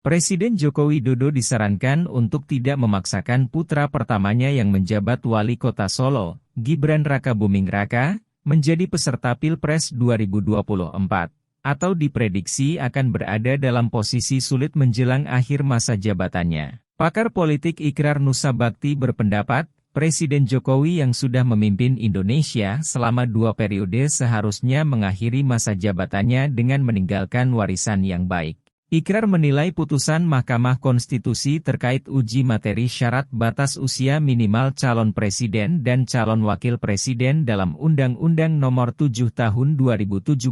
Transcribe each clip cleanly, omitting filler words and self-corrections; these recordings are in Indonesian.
Presiden Joko Widodo disarankan untuk tidak memaksakan putra pertamanya yang menjabat wali kota Solo, Gibran Rakabuming Raka, menjadi peserta Pilpres 2024, atau diprediksi akan berada dalam posisi sulit menjelang akhir masa jabatannya. Pakar politik Ikrar Nusa Bakti berpendapat, Presiden Jokowi yang sudah memimpin Indonesia selama 2 periode seharusnya mengakhiri masa jabatannya dengan meninggalkan warisan yang baik. Ikrar menilai putusan Mahkamah Konstitusi terkait uji materi syarat batas usia minimal calon presiden dan calon wakil presiden dalam Undang-Undang Nomor 7 Tahun 2017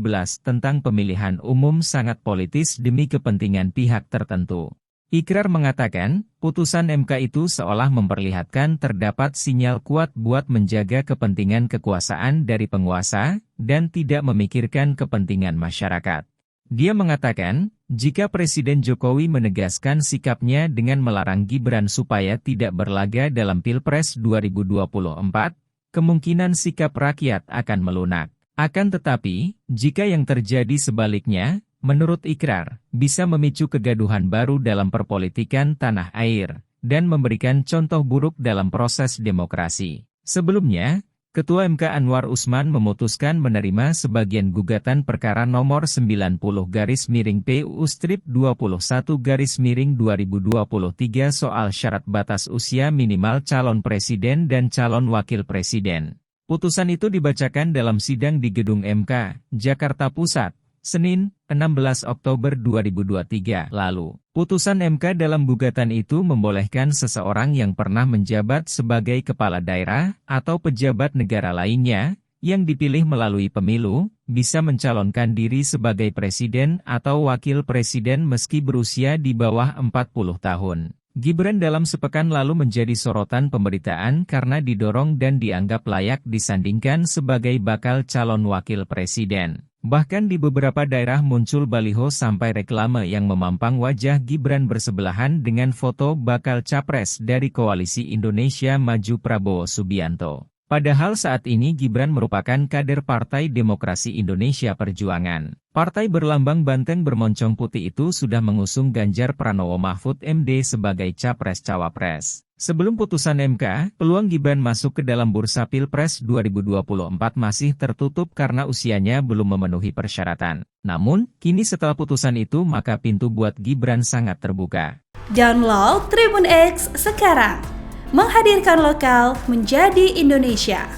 tentang pemilihan umum sangat politis demi kepentingan pihak tertentu. Ikrar mengatakan, putusan MK itu seolah memperlihatkan terdapat sinyal kuat buat menjaga kepentingan kekuasaan dari penguasa, dan tidak memikirkan kepentingan masyarakat. Dia mengatakan, jika Presiden Jokowi menegaskan sikapnya dengan melarang Gibran supaya tidak berlaga dalam Pilpres 2024, kemungkinan sikap rakyat akan melunak. Akan tetapi, jika yang terjadi sebaliknya, menurut Ikrar, bisa memicu kegaduhan baru dalam perpolitikan tanah air, dan memberikan contoh buruk dalam proses demokrasi. Sebelumnya, Ketua MK Anwar Usman memutuskan menerima sebagian gugatan perkara nomor 90-PU/21-2023 soal syarat batas usia minimal calon presiden dan calon wakil presiden. Putusan itu dibacakan dalam sidang di Gedung MK, Jakarta Pusat, Senin, 16 Oktober 2023 lalu. Putusan MK dalam gugatan itu membolehkan seseorang yang pernah menjabat sebagai kepala daerah atau pejabat negara lainnya, yang dipilih melalui pemilu, bisa mencalonkan diri sebagai presiden atau wakil presiden meski berusia di bawah 40 tahun. Gibran dalam sepekan lalu menjadi sorotan pemberitaan karena didorong dan dianggap layak disandingkan sebagai bakal calon wakil presiden. Bahkan di beberapa daerah muncul baliho sampai reklame yang memampang wajah Gibran bersebelahan dengan foto bakal capres dari Koalisi Indonesia Maju Prabowo Subianto. Padahal saat ini Gibran merupakan kader Partai Demokrasi Indonesia Perjuangan. Partai berlambang banteng bermoncong putih itu sudah mengusung Ganjar Pranowo Mahfud MD sebagai capres-cawapres. Sebelum putusan MK, peluang Gibran masuk ke dalam bursa Pilpres 2024 masih tertutup karena usianya belum memenuhi persyaratan. Namun, kini setelah putusan itu maka pintu buat Gibran sangat terbuka. Download Tribun X sekarang, menghadirkan lokal menjadi Indonesia.